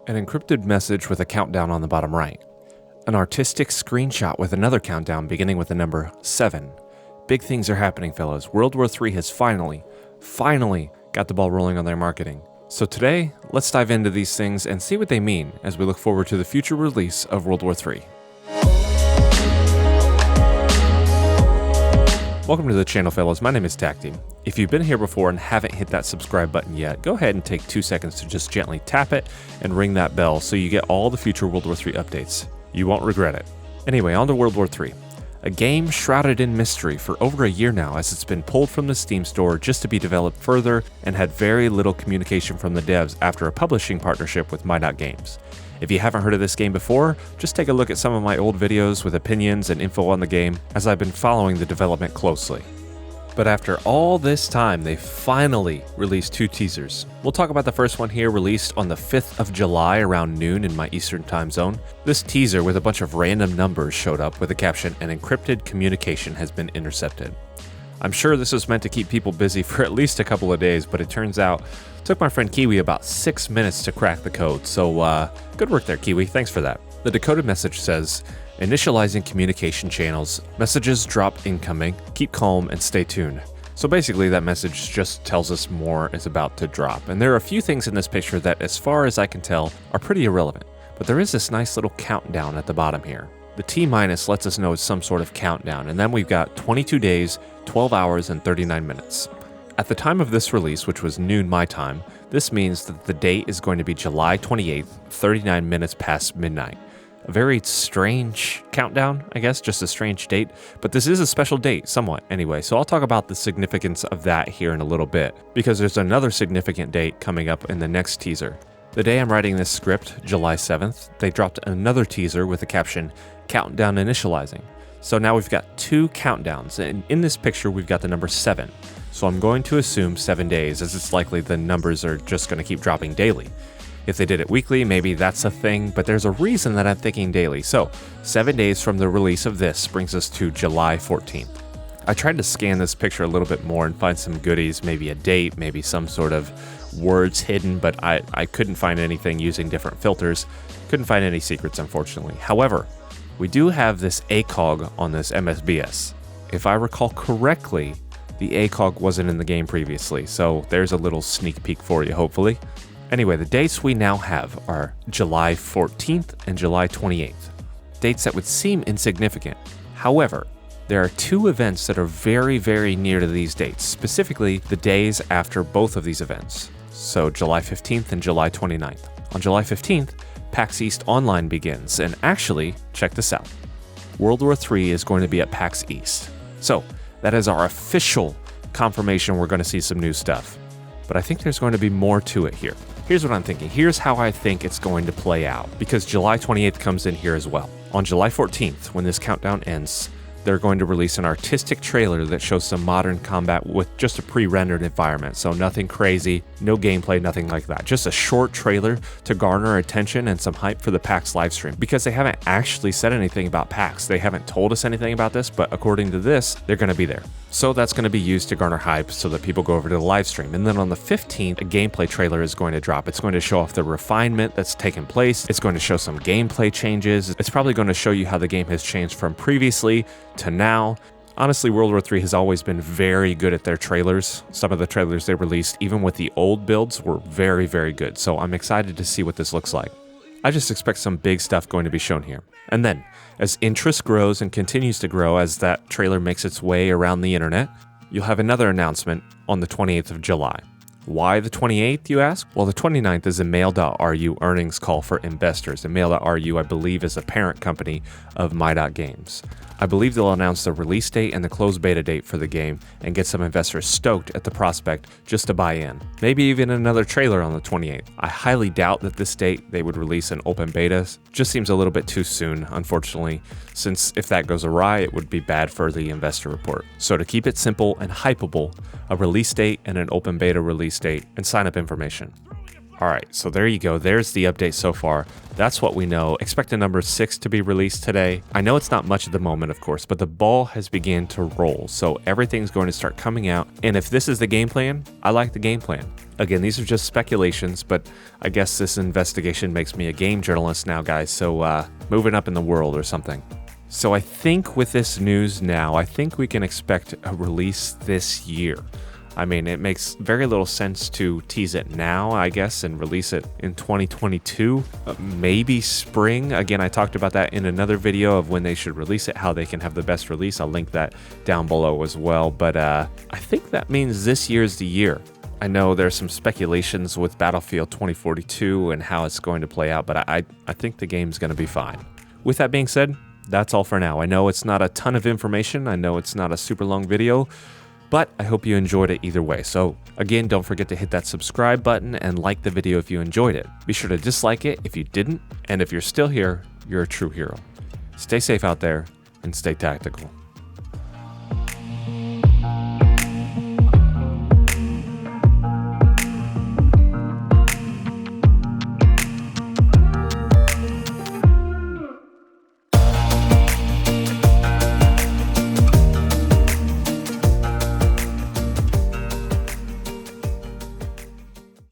An encrypted message with a countdown on the bottom right. An artistic screenshot with another countdown beginning with the number 7. Big things are happening, fellas. World War III has finally got the ball rolling on their marketing. So today, let's dive into these things and see what they mean as we look forward to the future release of World War III. Welcome to the channel, fellas. My name is Tacti. If you've been here before and haven't hit that subscribe button yet, go ahead and take 2 seconds to just gently tap it and ring that bell so you get all the future World War III updates. You won't regret it. Anyway, on to World War III. A game shrouded in mystery for over a year now, as it's been pulled from the Steam store just to be developed further and had very little communication from the devs after a publishing partnership with Games. If you haven't heard of this game before, just take a look at some of my old videos with opinions and info on the game, as I've been following the development closely. But after all this time, they finally released 2 teasers. We'll talk about the first one here, released on the 5th of July around noon in my Eastern time zone. This teaser with a bunch of random numbers showed up with the caption, "An encrypted communication has been intercepted." I'm sure this was meant to keep people busy for at least a couple of days, but it turns out it took my friend Kiwi about 6 minutes to crack the code. So good work there, Kiwi. Thanks for that. The decoded message says, "Initializing communication channels. Messages drop incoming. Keep calm and stay tuned." So basically that message just tells us more is about to drop. And there are a few things in this picture that, as far as I can tell, are pretty irrelevant. But there is this nice little countdown at the bottom here. The T- lets us know it's some sort of countdown, and then we've got 22 days, 12 hours, and 39 minutes. At the time of this release, which was noon my time, this means that the date is going to be July 28th, 39 minutes past midnight. A very strange countdown, I guess, just a strange date, but this is a special date, somewhat, anyway, so I'll talk about the significance of that here in a little bit, because there's another significant date coming up in the next teaser. The day I'm writing this script, July 7th, they dropped another teaser with the caption, "Countdown initializing." So now we've got 2 countdowns, and in this picture we've got the number 7. So I'm going to assume 7 days, as it's likely the numbers are just going to keep dropping daily. If they did it weekly, maybe that's a thing, but there's a reason that I'm thinking daily. So 7 days from the release of this brings us to July 14th. I tried to scan this picture a little bit more and find some goodies, maybe a date, maybe some sort of words hidden, but I couldn't find anything using different filters. Couldn't find any secrets, unfortunately. However, we do have this ACOG on this MSBS. If I recall correctly, the ACOG wasn't in the game previously, so there's a little sneak peek for you, hopefully. Anyway, the dates we now have are July 14th and July 28th. Dates that would seem insignificant. However, there are 2 events that are very, very near to these dates, specifically the days after both of these events. So July 15th and July 29th. On July 15th, PAX East Online begins, and actually, check this out. World War III is going to be at PAX East. So that is our official confirmation we're going to see some new stuff. But I think there's going to be more to it here. Here's what I'm thinking. Here's how I think it's going to play out, because July 28th comes in here as well. On July 14th, when this countdown ends, they're going to release an artistic trailer that shows some modern combat with just a pre-rendered environment. So nothing crazy, no gameplay, nothing like that. Just a short trailer to garner attention and some hype for the PAX livestream, because they haven't actually said anything about PAX. They haven't told us anything about this, but according to this, they're going to be there. So that's going to be used to garner hype so that people go over to the live stream. And then on the 15th, a gameplay trailer is going to drop. It's going to show off the refinement that's taken place. It's going to show some gameplay changes. It's probably going to show you how the game has changed from previously to now. Honestly, World War III has always been very good at their trailers. Some of the trailers they released, even with the old builds, were very, very good. So I'm excited to see what this looks like. I just expect some big stuff going to be shown here. And then, as interest grows and continues to grow as that trailer makes its way around the internet, you'll have another announcement on the 28th of July. Why the 28th, you ask? Well, the 29th is a Mail.ru earnings call for investors, and Mail.ru, I believe, is a parent company of Games. I believe they'll announce the release date and the closed beta date for the game and get some investors stoked at the prospect just to buy in. Maybe even another trailer on the 28th. I highly doubt that this date they would release an open beta. Just seems a little bit too soon, unfortunately, since if that goes awry, it would be bad for the investor report. So to keep it simple and hypeable, a release date and an open beta release date and sign up information. All right, so there you go. There's the update so far. That's what we know. Expect a number 6 to be released today. I know it's not much at the moment, of course, but the ball has begun to roll. So everything's going to start coming out. And if this is the game plan, I like the game plan. Again, these are just speculations, but I guess this investigation makes me a game journalist now, guys. So moving up in the world or something. So I think with this news now, I think we can expect a release this year. I mean, it makes very little sense to tease it now, I guess, and release it in 2022, maybe spring. Again, I talked about that in another video of when they should release it, how they can have the best release. I'll link that down below as well. But I think that means this year's the year. I know there's some speculations with Battlefield 2042 and how it's going to play out, but I think the game's going to be fine. With that being said, that's all for now. I know it's not a ton of information. I know it's not a super long video, but I hope you enjoyed it either way. So again, don't forget to hit that subscribe button and like the video if you enjoyed it. Be sure to dislike it if you didn't. And if you're still here, you're a true hero. Stay safe out there and stay tactical.